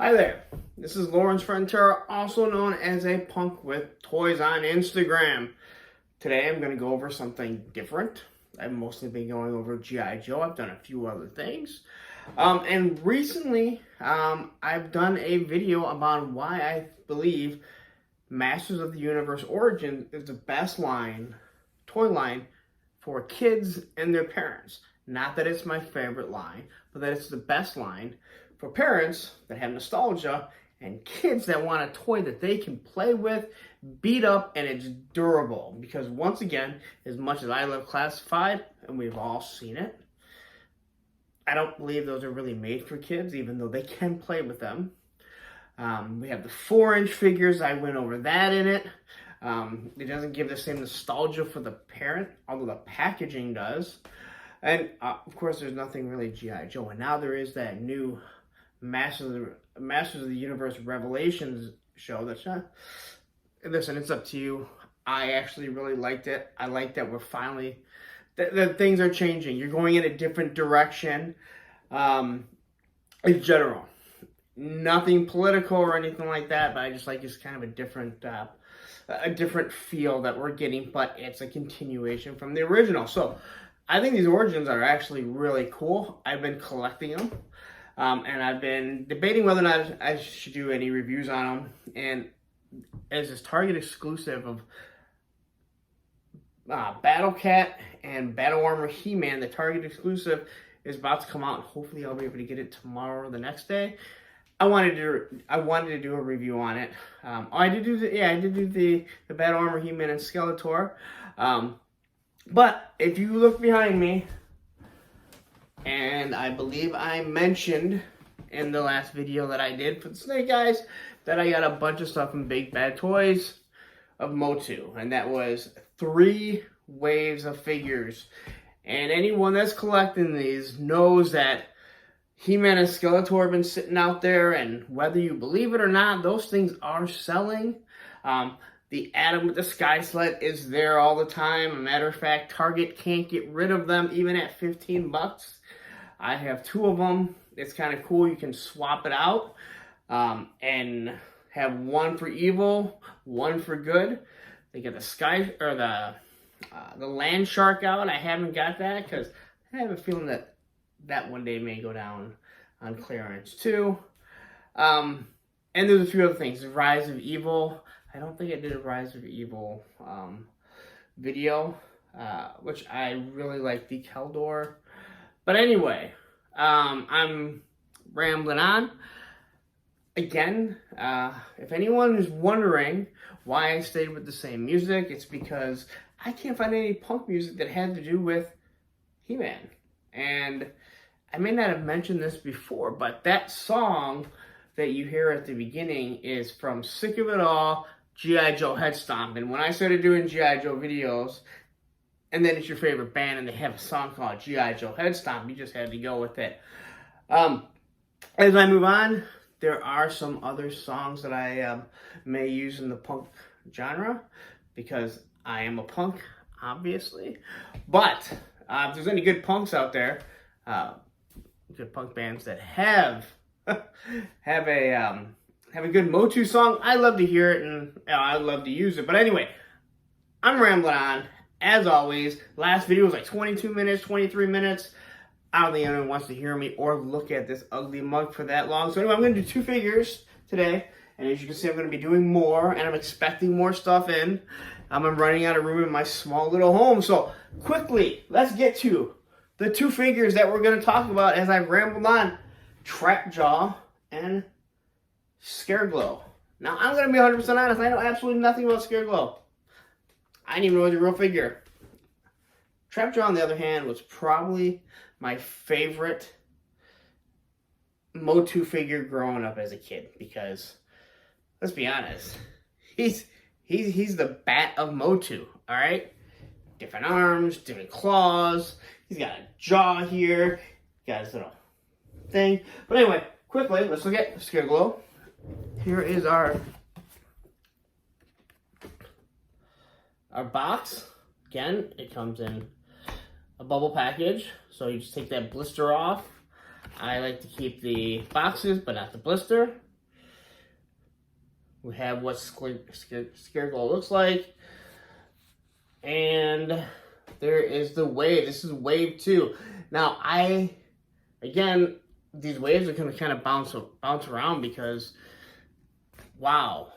Hi there, this is Lawrence Frontera, also known as a punk with toys on Instagram. Today I'm going to go over something different. I've mostly been going over G.I. Joe. I've done a few other things. And recently I've done a video about why I believe Masters of the Universe Origin is the best toy line for kids and their parents. Not that it's my favorite line, but that it's the best line for parents that have nostalgia and kids that want a toy that they can play with, beat up, and it's durable. Because once again, as much as I love Classified, and we've all seen it, I don't believe those are really made for kids, even though they can play with them. We have the 4-inch figures. I went over that in it. It doesn't give the same nostalgia for the parent, although the packaging does. And, of course, there's nothing really G.I. Joe. And now there is that new Masters of the Universe Revelations show. Listen, it's up to you. I actually really liked it. I like that we're finally... that things are changing. You're going in a different direction. In general. Nothing political or anything like that, but I just like it's kind of a different feel that we're getting, but it's a continuation from the original. So I think these Origins are actually really cool. I've been collecting them, and I've been debating whether or not I should do any reviews on them. And as this Target exclusive of Battle Cat and Battle Armor He-Man, the Target exclusive is about to come out, and hopefully I'll be able to get it tomorrow or the next day. I wanted to do a review on it. I did do the Battle Armor He-Man and Skeletor. But if you look behind me, and I believe I mentioned in the last video that I did for the Snake Eyes that I got a bunch of stuff from Big Bad Toys of Motu, and that was 3 waves of figures. And anyone that's collecting these knows that He-Man and Skeletor have been sitting out there, and whether you believe it or not, those things are selling. The Adam with the Sky Sled is there all the time. A matter of fact, Target can't get rid of them even at 15 bucks. I have 2 of them. It's kind of cool. You can swap it out and have one for evil, one for good. They get the Land Shark out. I haven't got that because I have a feeling that one day may go down on clearance too. And there's a few other things. The Rise of Evil. I don't think I did a Rise of Evil video, which I really like the Keldor. But anyway, I'm rambling on. Again, if anyone is wondering why I stayed with the same music, it's because I can't find any punk music that had to do with He-Man. And I may not have mentioned this before, but that song that you hear at the beginning is from Sick of It All, G.I. Joe Head Stomp. And when I started doing G.I. Joe videos, and then it's your favorite band, and they have a song called G.I. Joe Head Stomp, you just had to go with it. As I move on, there are some other songs that I may use in the punk genre, because I am a punk, obviously. But if there's any good punks out there, good punk bands that have a good Motu song, I love to hear it, and I love to use it. But anyway, I'm rambling on. As always, last video was like 22 minutes, 23 minutes. I don't think anyone wants to hear me or look at this ugly mug for that long. So anyway, I'm going to do 2 figures today. And as you can see, I'm going to be doing more, and I'm expecting more stuff in. I'm running out of room in my small little home. So quickly, let's get to the 2 figures that we're going to talk about as I've rambled on. Trapjaw and Scareglow. Now, I'm going to be 100% honest. I know absolutely nothing about Scareglow. I didn't even know it was a real figure. Trapjaw, on the other hand, was probably my favorite Motu figure growing up as a kid. Because, let's be honest, he's the bat of Motu, alright? Different arms, different claws. He's got a jaw here. Got his little thing. But anyway, quickly, let's look at Scareglow. Here is our box. Again, it comes in a bubble package. So you just take that blister off. I like to keep the boxes, but not the blister. We have what Scareglow looks like. And there is the wave. This is wave 2. Now, again, these waves are going to kind of bounce around because, wow,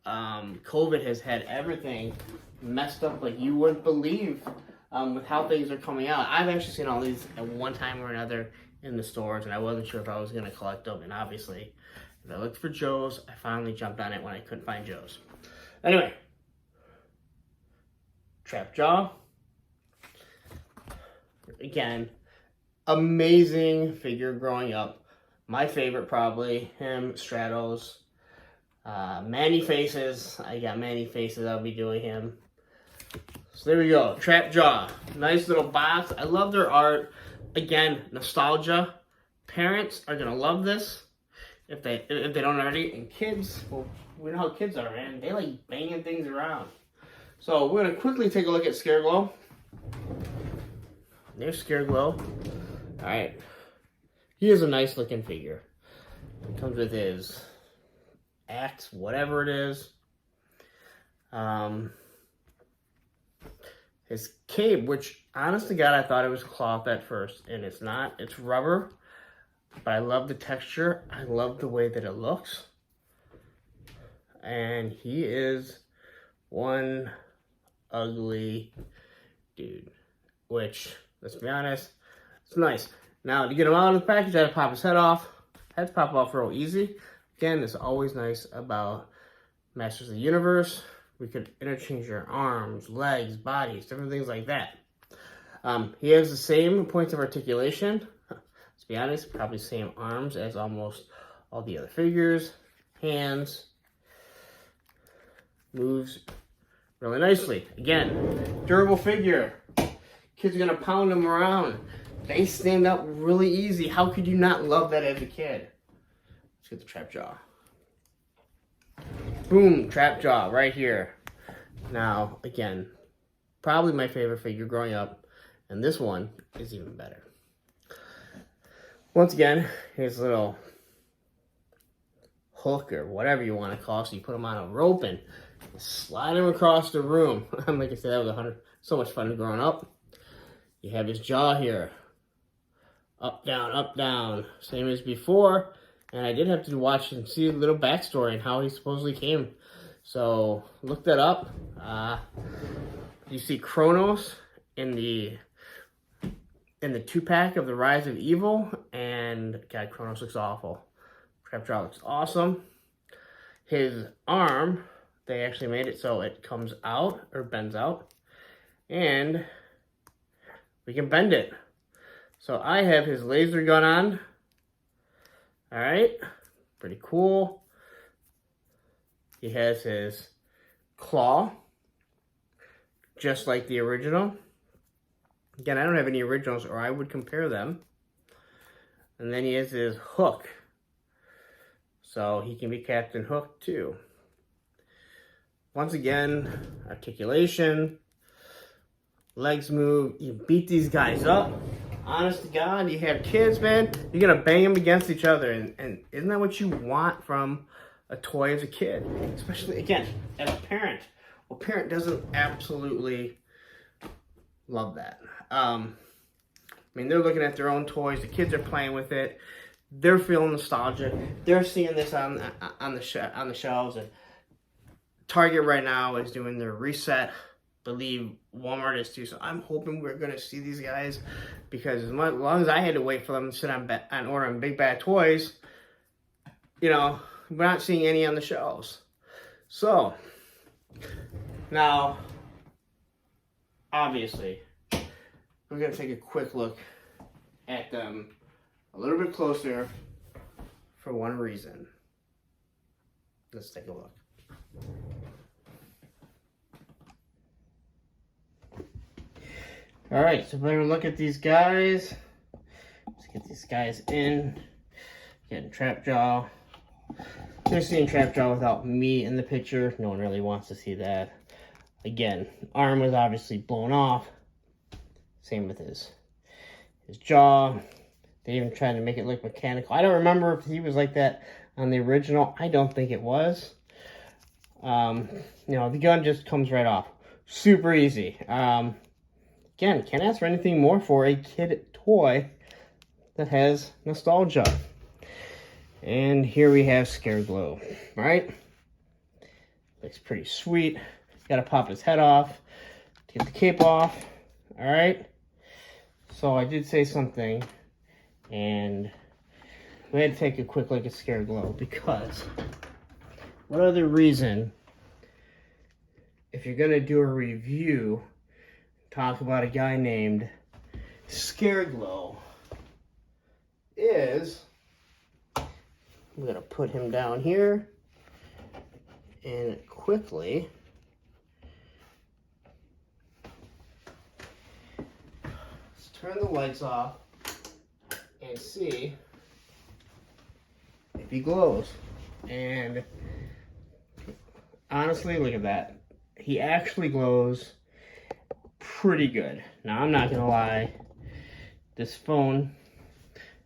COVID has had everything messed up like you wouldn't believe with how things are coming out. I've actually seen all these at one time or another in the stores, and I wasn't sure if I was going to collect them. And obviously, if I looked for Joe's, I finally jumped on it when I couldn't find Joe's. Anyway, Trap Jaw. Again, amazing figure growing up. My favorite probably, him, Stratos. Manny Faces. I got Manny Faces, I'll be doing him. So there we go, Trap Jaw. Nice little box. I love their art. Again, nostalgia. Parents are gonna love this if they don't already. And kids, well, we know how kids are, man. They like banging things around. So we're gonna quickly take a look at Scareglow. There's Scareglow. All right, he is a nice looking figure. It comes with his axe, whatever it is. His cape, which, honest to God, I thought it was cloth at first, and it's not. It's rubber, but I love the texture. I love the way that it looks. And he is one ugly dude, which, let's be honest, it's nice. Now, to get him out of the package, I had to pop his head off. Heads pop off real easy. Again, it's always nice about Masters of the Universe. We could interchange your arms, legs, bodies, different things like that. He has the same points of articulation. Let's be honest, probably same arms as almost all the other figures. Hands. Moves really nicely. Again, durable figure. Kids are going to pound them around. They stand up really easy. How could you not love that as a kid? Let's get the Trap Jaw. Boom, Trap Jaw right here. Now, again, probably my favorite figure growing up, and this one is even better. Once again, here's a little hook or whatever you want to call it. So you put him on a rope and slide him across the room. Like I said, that was so much fun growing up. You have his jaw here. Up, down. Same as before. And I did have to watch and see a little backstory and how he supposedly came. So, look that up. You see Kronos in the 2-pack of the Rise of Evil. And, God, Kronos looks awful. Trap Jaw looks awesome. His arm, they actually made it so it comes out, or bends out. And we can bend it. So I have his laser gun on. Alright, pretty cool. He has his claw, just like the original. Again, I don't have any originals, or I would compare them. And then he has his hook. So he can be Captain Hook too. Once again, articulation, legs move. You beat these guys up. Honest to God, you have kids, man, you're going to bang them against each other. And isn't that what you want from a toy as a kid? Especially, again, as a parent. Well, parent doesn't absolutely love that. I mean, they're looking at their own toys. The kids are playing with it. They're feeling nostalgic. They're seeing this on the shelves. And Target right now is doing their reset. Believe Walmart is too. So I'm hoping we're going to see these guys, because as long as I had to wait for them to sit on ordering Big Bad Toys, you know, we're not seeing any on the shelves. So now, obviously, we're going to take a quick look at them a little bit closer for one reason. Let's take a look. All right, so we're gonna look at these guys. Let's get these guys in. Getting Trap Jaw. You're seeing Trap Jaw without me in the picture. No one really wants to see that. Again, arm was obviously blown off. Same with his jaw. They even tried to make it look mechanical. I don't remember if he was like that on the original. I don't think it was. You know, the gun just comes right off. Super easy. Again, can't ask for anything more for a kid toy that has nostalgia. And here we have Scareglow, right? Looks pretty sweet. Gotta pop his head off to get the cape off. All right. So I did say something, and we had to take a quick look at Scareglow because what other reason, if you're gonna do a review, talk about a guy named Scareglow, is I'm gonna put him down here and quickly let's turn the lights off and see if he glows. And honestly, look at that. He actually glows pretty good. Now, I'm not gonna lie, this phone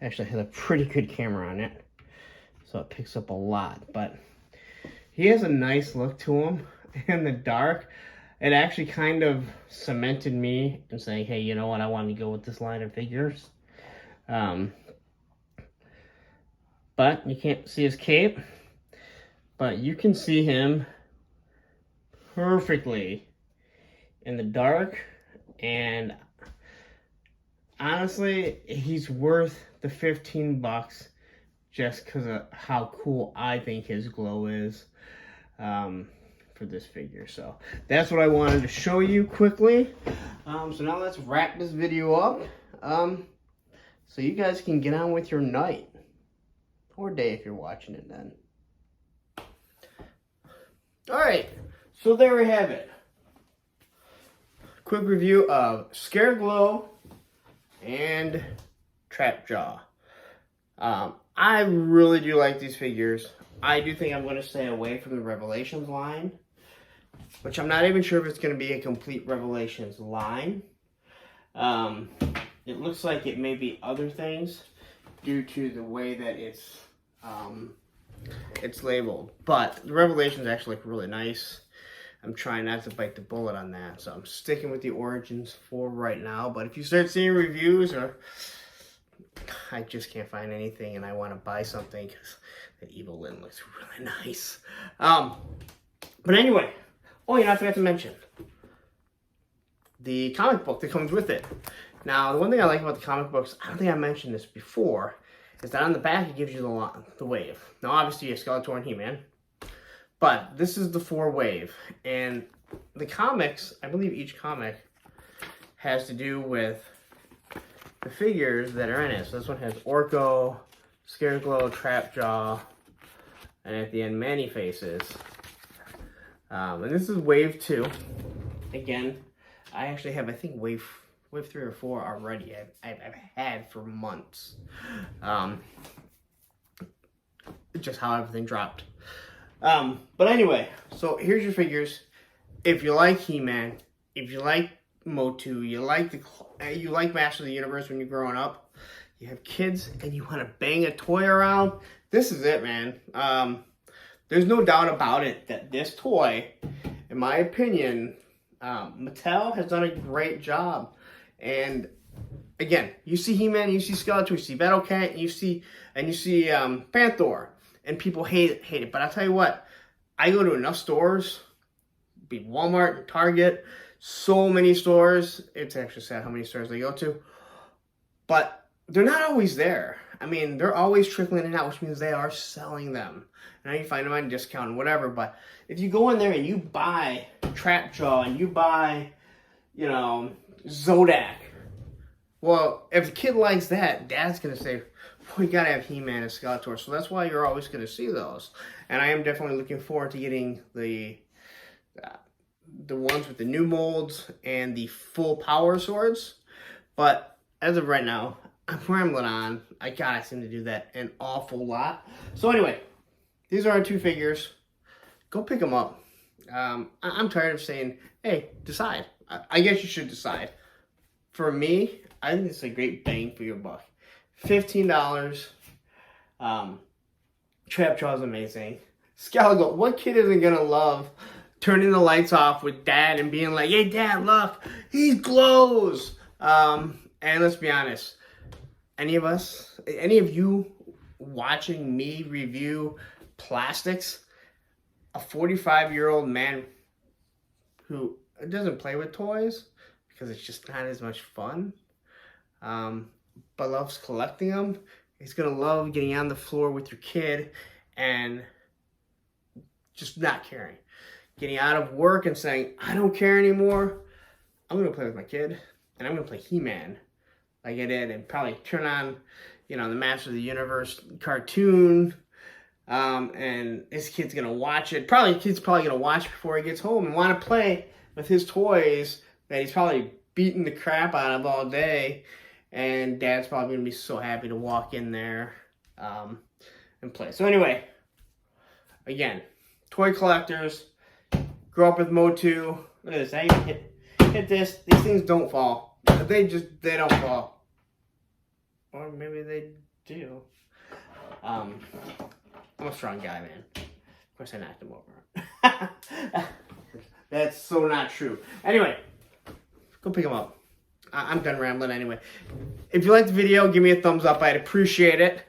actually has a pretty good camera on it, so it picks up a lot, but he has a nice look to him in the dark. It actually kind of cemented me in saying, hey, you know what, I want to go with this line of figures. But you can't see his cape, but you can see him perfectly in the dark, and honestly, he's worth the $15 just because of how cool I think his glow is for this figure. So that's what I wanted to show you quickly. So now let's wrap this video up so you guys can get on with your night or day if you're watching it then. All right, so there we have it. Quick review of Scareglow and Trapjaw. I really do like these figures. I do think I'm going to stay away from the Revelations line, which I'm not even sure if it's going to be a complete Revelations line. It looks like it may be other things due to the way that it's labeled. But the Revelations actually look really nice. I'm trying not to bite the bullet on that, so I'm sticking with the Origins for right now. But if you start seeing reviews, or I just can't find anything and I want to buy something because the Evil Lyn looks really nice. But anyway, oh, you know, I forgot to mention the comic book that comes with it. Now, the one thing I like about the comic books, I don't think I mentioned this before, is that on the back it gives you the wave. Now, obviously, you have Skeletor and He-Man, but this is the 4-wave. And the comics, I believe each comic has to do with the figures that are in it. So this one has Orko, Scareglow, Trapjaw, and at the end, Man-E-Faces. And this is wave 2. Again, I actually have, I think, wave 3 or 4 already. I've had for months. Just how everything dropped. But anyway, so here's your figures. If you like He-Man, if you like Motu, you like Master of the Universe when you're growing up, you have kids and you want to bang a toy around, this is it, man. There's no doubt about it that this toy, in my opinion, Mattel has done a great job. And again, you see He-Man, you see Skeletor, you see Battle Cat, and you see Panther, and people hate it. But I'll tell you what, I go to enough stores, be Walmart, Target, so many stores. It's actually sad how many stores they go to, but they're not always there. I mean, they're always trickling in and out, which means they are selling them. Now you find them on discount and whatever, but if you go in there and you buy Trapjaw and you buy, you know, Zodak, well, if the kid likes that, Dad's going to say, we got to have He-Man and Skeletor. So that's why you're always going to see those. And I am definitely looking forward to getting the ones with the new molds and the full power swords. But as of right now, I'm rambling on. I seem to do that an awful lot. So anyway, these are our 2 figures. Go pick them up. I'm tired of saying, hey, decide. I guess you should decide. For me, I think it's a great bang for your buck. $15. Trapjaw is amazing. Scaligo, what kid isn't gonna love turning the lights off with dad and being like, hey dad, look, he glows. And let's be honest, any of you watching me review plastics, a 45-year-old man who doesn't play with toys because it's just not as much fun, but loves collecting them, he's gonna love getting on the floor with your kid and just not caring. Getting out of work and saying, I don't care anymore. I'm going to play with my kid. And I'm going to play He-Man like I did. And probably turn on, the Master of the Universe cartoon. And his kid's going to watch it. Kid's probably going to watch before he gets home and want to play with his toys that he's probably beating the crap out of all day. And dad's probably going to be so happy to walk in there and play. So anyway, again, toy collectors, grow up with Motu. Look at this. I even hit this. These things don't fall. They don't fall. Or maybe they do. I'm a strong guy, man. Of course I knocked him over. That's so not true. Anyway, go pick him up. I'm done rambling anyway. If you liked the video, give me a thumbs up. I'd appreciate it.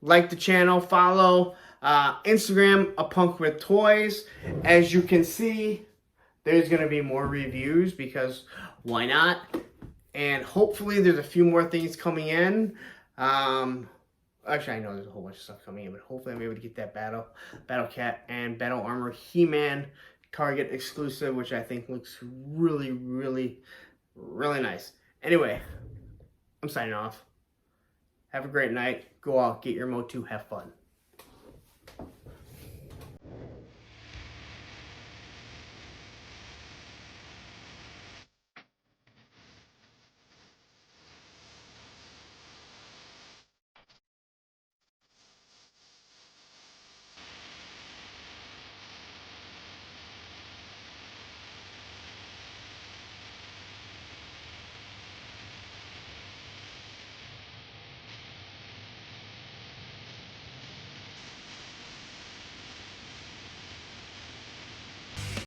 Like the channel, follow Instagram, A Punk with Toys. As you can see, there's going to be more reviews because why not? And hopefully there's a few more things coming in. Actually, I know there's a whole bunch of stuff coming in, but hopefully I'm able to get that Battle Cat and Battle Armor He-Man Target exclusive, which I think looks really, really, really nice. Anyway, I'm signing off. Have a great night. Go out, get your Motu, have fun.